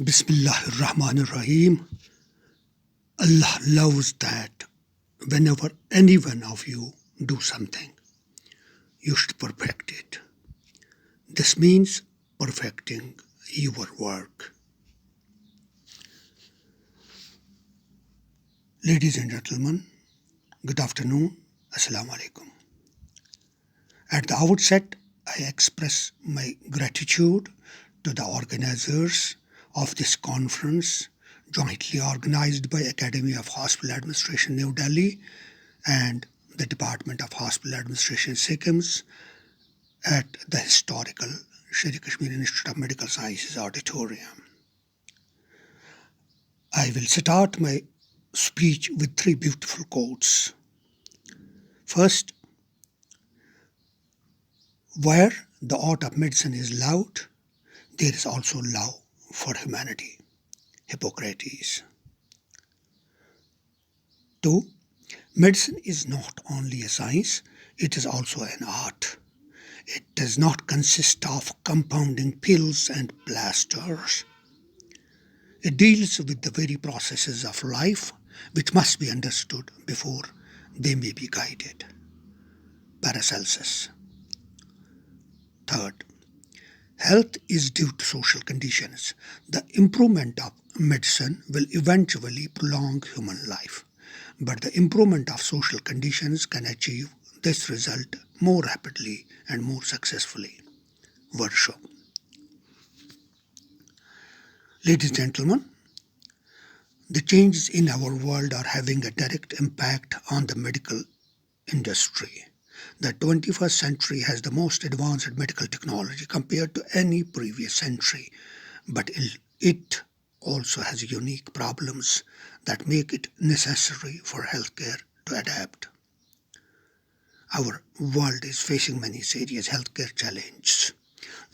Bismillahirrahmanirrahim. Allah loves that whenever any one of you do something, you should perfect it. This means perfecting your work. Ladies and gentlemen, good afternoon. Assalamu alaikum. At the outset, I express my gratitude to the organizers of this conference, jointly organized by Academy of Hospital Administration, New Delhi, and the Department of Hospital Administration, SKIMS, at the historical Sher Kashmir Institute of Medical Sciences auditorium. I will start my speech with three beautiful quotes. First, where the art of medicine is loud, there is also love for humanity. Hippocrates. 2. Medicine is not only a science, it is also an art. It does not consist of compounding pills and plasters. It deals with the very processes of life which must be understood before they may be guided. Paracelsus. Third, health is due to social conditions. The improvement of medicine will eventually prolong human life, but the improvement of social conditions can achieve this result more rapidly and more successfully. Virtue. Ladies and gentlemen, the changes in our world are having a direct impact on the medical industry. The 21st century has the most advanced medical technology compared to any previous century, but it also has unique problems that make it necessary for healthcare to adapt. Our world is facing many serious healthcare challenges.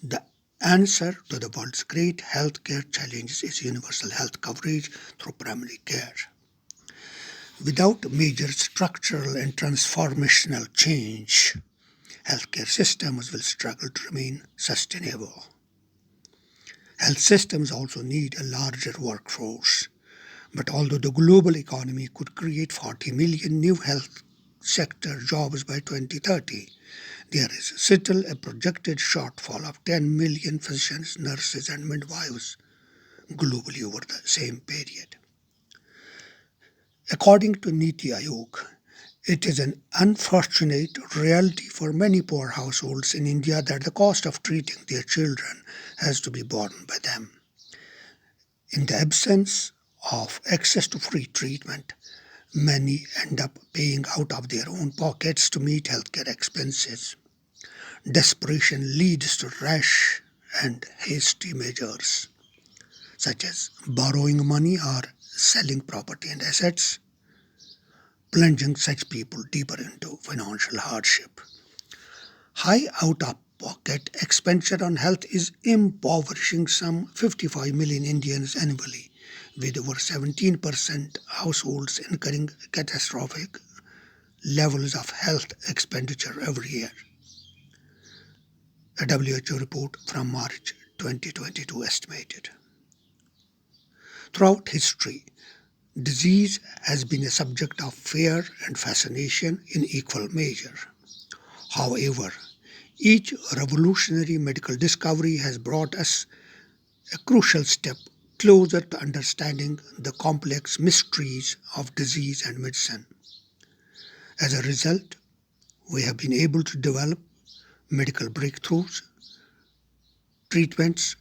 The answer to the world's great healthcare challenges is universal health coverage through primary care. Without major structural and transformational change, healthcare systems will struggle to remain sustainable. Health systems also need a larger workforce. But although the global economy could create 40 million new health sector jobs by 2030, there is still a projected shortfall of 10 million physicians, nurses, and midwives globally over the same period. According to Niti Aayog, it is an unfortunate reality for many poor households in India that the cost of treating their children has to be borne by them. In the absence of access to free treatment, many end up paying out of their own pockets to meet healthcare expenses. Desperation leads to rash and hasty measures, such as borrowing money or selling property and assets, plunging such people deeper into financial hardship. High out-of-pocket expenditure on health is impoverishing some 55 million Indians annually, with over 17% households incurring catastrophic levels of health expenditure every year. A WHO report from March 2022 estimated. Throughout history, disease has been a subject of fear and fascination in equal measure. However, each revolutionary medical discovery has brought us a crucial step closer to understanding the complex mysteries of disease and medicine. As a result, we have been able to develop medical breakthroughs, treatments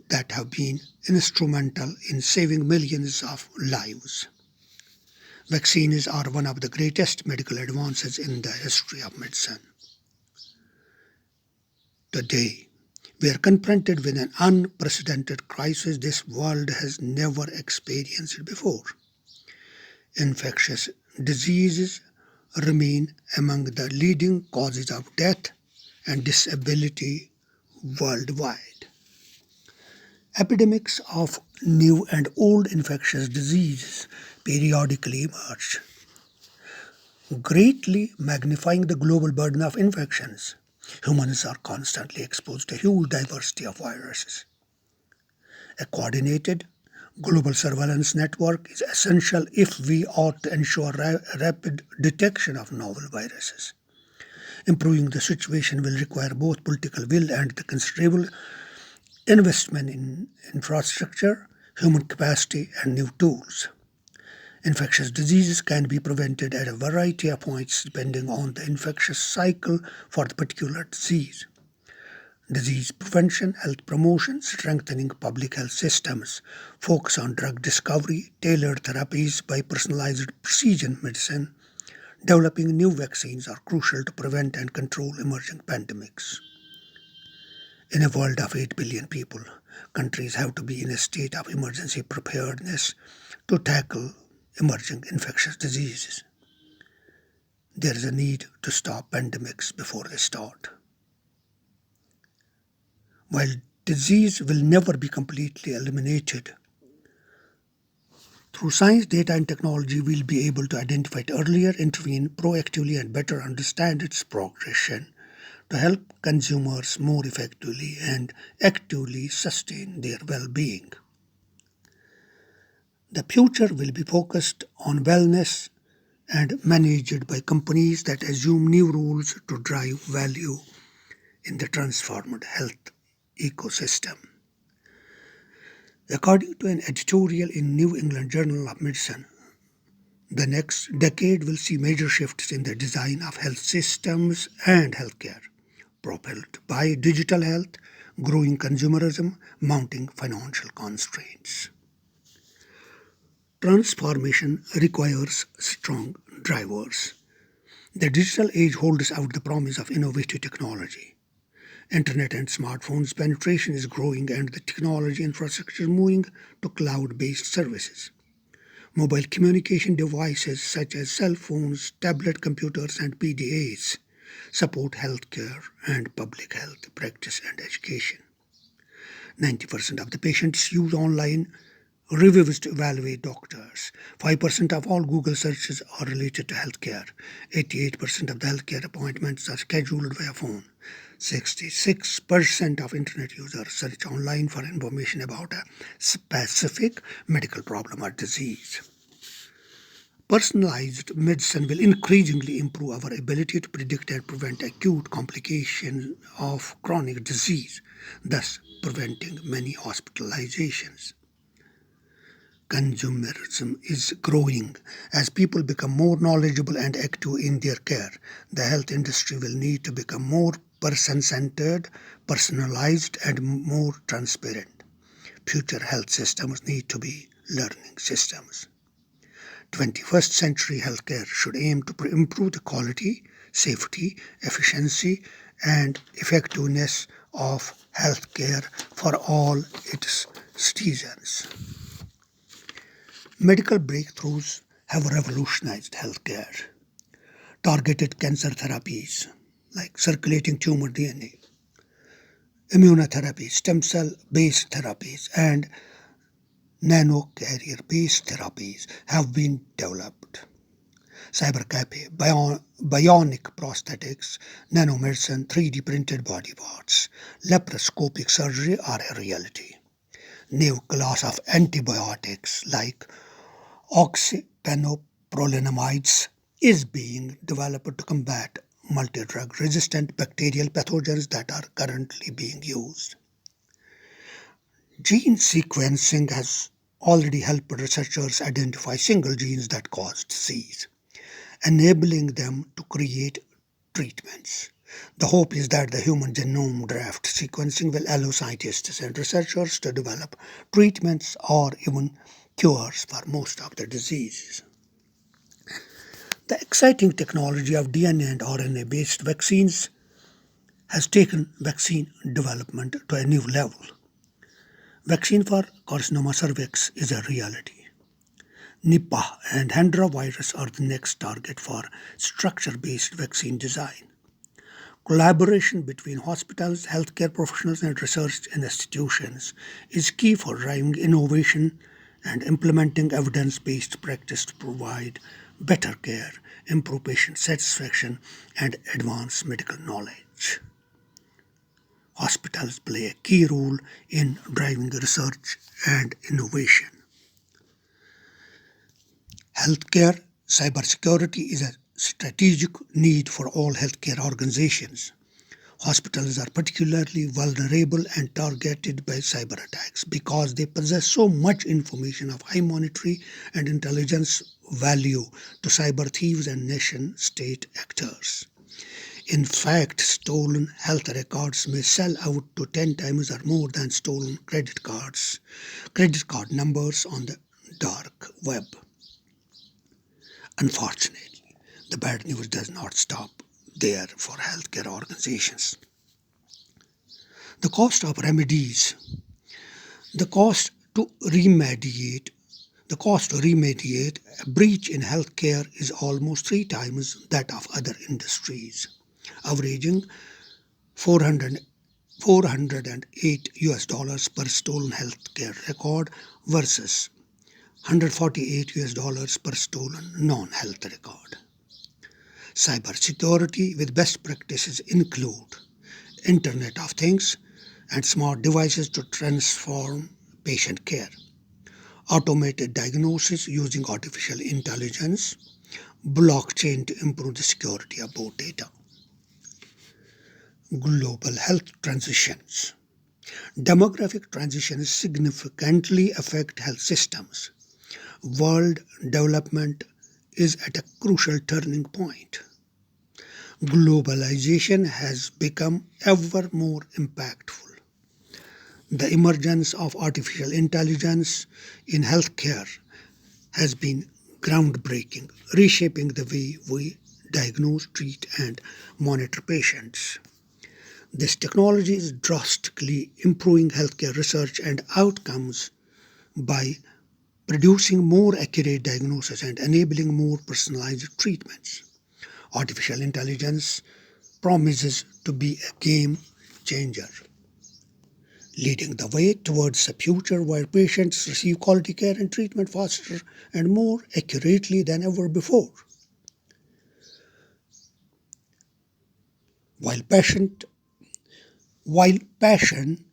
that have been instrumental in saving millions of lives. Vaccines are one of the greatest medical advances in the history of medicine. Today, we are confronted with an unprecedented crisis this world has never experienced before. Infectious diseases remain among the leading causes of death and disability worldwide. Epidemics of new and old infectious diseases periodically emerge, greatly magnifying the global burden of infections. Humans are constantly exposed to a huge diversity of viruses. A coordinated global surveillance network is essential if we ought to ensure rapid detection of novel viruses. Improving the situation will require both political will and the considerable investment in infrastructure, human capacity, and new tools. Infectious diseases can be prevented at a variety of points depending on the infectious cycle for the particular disease. Disease prevention, health promotion, strengthening public health systems, focus on drug discovery, tailored therapies by personalized precision medicine, developing new vaccines are crucial to prevent and control emerging pandemics. In a world of 8 billion people, countries have to be in a state of emergency preparedness to tackle emerging infectious diseases. There is a need to stop pandemics before they start. While disease will never be completely eliminated, through science, data, and technology, we'll be able to identify it earlier, intervene proactively, and better understand its progression to help consumers more effectively and actively sustain their well-being. The future will be focused on wellness and managed by companies that assume new rules to drive value in the transformed health ecosystem. According to an editorial in New England Journal of Medicine, the next decade will see major shifts in the design of health systems and healthcare, propelled by digital health, growing consumerism, mounting financial constraints. Transformation requires strong drivers. The digital age holds out the promise of innovative technology. Internet and smartphones penetration is growing and the technology infrastructure is moving to cloud-based services. Mobile communication devices such as cell phones, tablet computers, and PDAs support healthcare and public health practice and education. 90% of the patients use online reviews to evaluate doctors. 5% of all Google searches are related to healthcare. 88% of the healthcare appointments are scheduled via phone. 66% of internet users search online for information about a specific medical problem or disease. Personalized medicine will increasingly improve our ability to predict and prevent acute complications of chronic disease, thus preventing many hospitalizations. Consumerism is growing. As people become more knowledgeable and active in their care, the health industry will need to become more person-centered, personalized, and more transparent. Future health systems need to be learning systems. 21st century healthcare should aim to improve the quality, safety, efficiency, and effectiveness of healthcare for all its citizens. Medical breakthroughs have revolutionized healthcare. Targeted cancer therapies like circulating tumor DNA, immunotherapy, stem cell-based therapies, and nanocarrier-based therapies have been developed. Cybercafe, bionic prosthetics, nanomedicine, 3D printed body parts, laparoscopic surgery are a reality. New class of antibiotics like oxypenoprolinamides is being developed to combat multi-drug resistant bacterial pathogens that are currently being used. Gene sequencing has already helped researchers identify single genes that cause disease, enabling them to create treatments. The hope is that the human genome draft sequencing will allow scientists and researchers to develop treatments or even cures for most of the diseases. The exciting technology of DNA and RNA-based vaccines has taken vaccine development to a new level. Vaccine for carcinoma cervix is a reality. Nipah and Hendra virus are the next target for structure-based vaccine design. Collaboration between hospitals, healthcare professionals, and research institutions is key for driving innovation and implementing evidence-based practice to provide better care, improve patient satisfaction, and advance medical knowledge. Hospitals play a key role in driving research and innovation. Healthcare cybersecurity is a strategic need for all healthcare organizations. Hospitals are particularly vulnerable and targeted by cyber attacks because they possess so much information of high monetary and intelligence value to cyber thieves and nation state actors. In fact, stolen health records may sell out to 10 times or more than stolen credit card numbers on the dark web. Unfortunately, the bad news does not stop there for healthcare organizations. The cost of remedies, the cost to remediate, the cost to remediate a breach in healthcare is almost three times that of other industries, averaging 400, 408 US dollars per stolen healthcare record versus 148 US dollars per stolen non-health record. Cybersecurity with best practices include Internet of Things and smart devices to transform patient care, automated diagnosis using artificial intelligence, blockchain to improve the security of both data. Global health transitions. Demographic transitions significantly affect health systems. World development is at a crucial turning point. Globalization has become ever more impactful. The emergence of artificial intelligence in healthcare has been groundbreaking, reshaping the way we diagnose, treat, and monitor patients. This technology is drastically improving healthcare research and outcomes by producing more accurate diagnosis and enabling more personalized treatments. Artificial intelligence promises to be a game changer, leading the way towards a future where patients receive quality care and treatment faster and more accurately than ever before. While patient, while passion,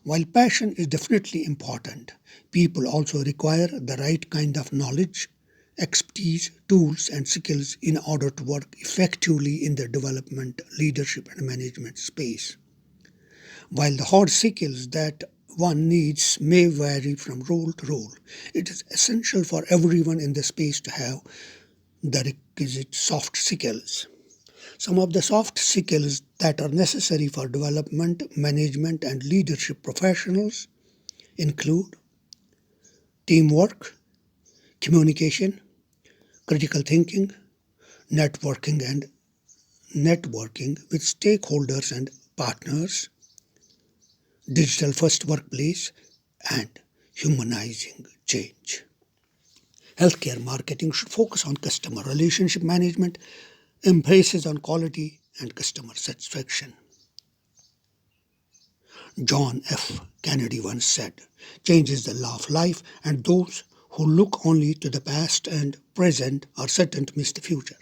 while passion is definitely important, people also require the right kind of knowledge, expertise, tools, and skills in order to work effectively in the development, leadership, and management space. While the hard skills that one needs may vary from role to role, it is essential for everyone in the space to have the requisite soft skills. Some of the soft skills that are necessary for development, management, and leadership professionals include teamwork, communication, critical thinking, networking and networking with stakeholders and partners, digital first workplace, and humanizing change. Healthcare marketing should focus on customer relationship management, emphasis on quality and customer satisfaction. John F. Kennedy once said, "Change is the law of life, and those who look only to the past and present are certain to miss the future."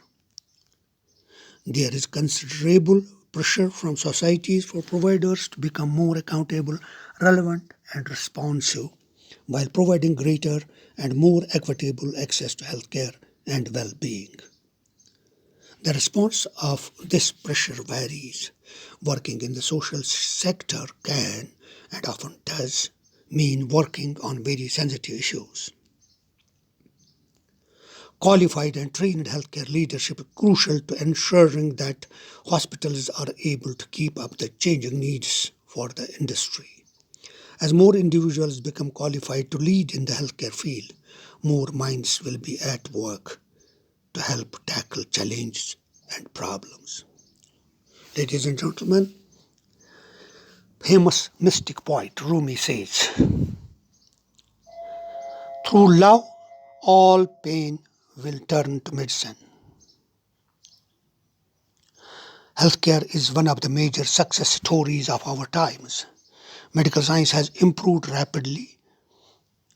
There is considerable pressure from societies for providers to become more accountable, relevant, and responsive while providing greater and more equitable access to healthcare and well-being. The response of this pressure varies. Working in the social sector can, and often does, mean working on very sensitive issues. Qualified and trained healthcare leadership is crucial to ensuring that hospitals are able to keep up the changing needs for the industry. As more individuals become qualified to lead in the healthcare field, more minds will be at work to help tackle challenges and problems. Ladies and gentlemen, famous mystic poet Rumi says, "Through love, all pain will turn to medicine." Healthcare is one of the major success stories of our times. Medical science has improved rapidly,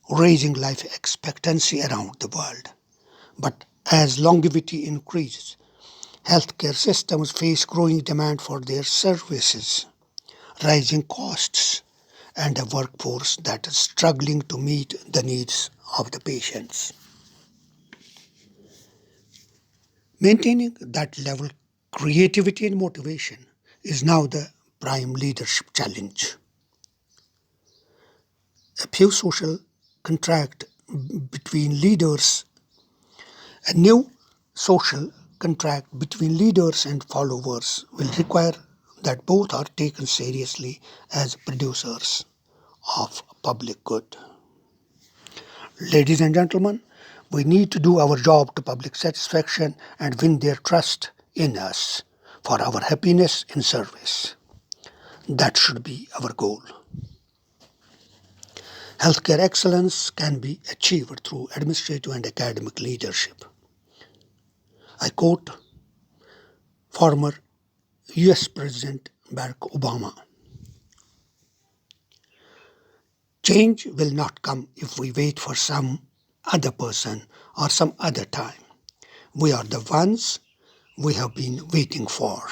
raising life expectancy around the world. But as longevity increases, healthcare systems face growing demand for their services. rising costs, and a workforce that is struggling to meet the needs of the patients. Maintaining that level of creativity and motivation is now the prime leadership challenge. A few social contract between leaders, a new social contract between leaders and followers will require that both are taken seriously as producers of public good. Ladies and gentlemen, we need to do our job to public satisfaction and win their trust in us for our happiness in service. That should be our goal. Healthcare excellence can be achieved through administrative and academic leadership. I quote former US President Barack Obama. Change will not come if we wait for some other person or some other time. We are the ones we have been waiting for.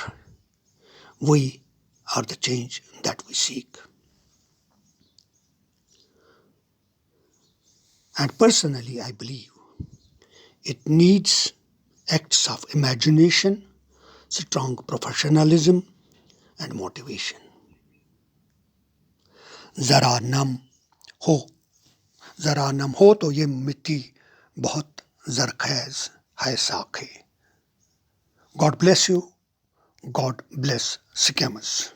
We are the change that we seek. And personally, I believe it needs acts of imagination, strong professionalism, and motivation. जरा नम हो जरा नम हो तो ये मिट्टी बहुत जरखेज है साखे. God bless you. God bless SKIMS.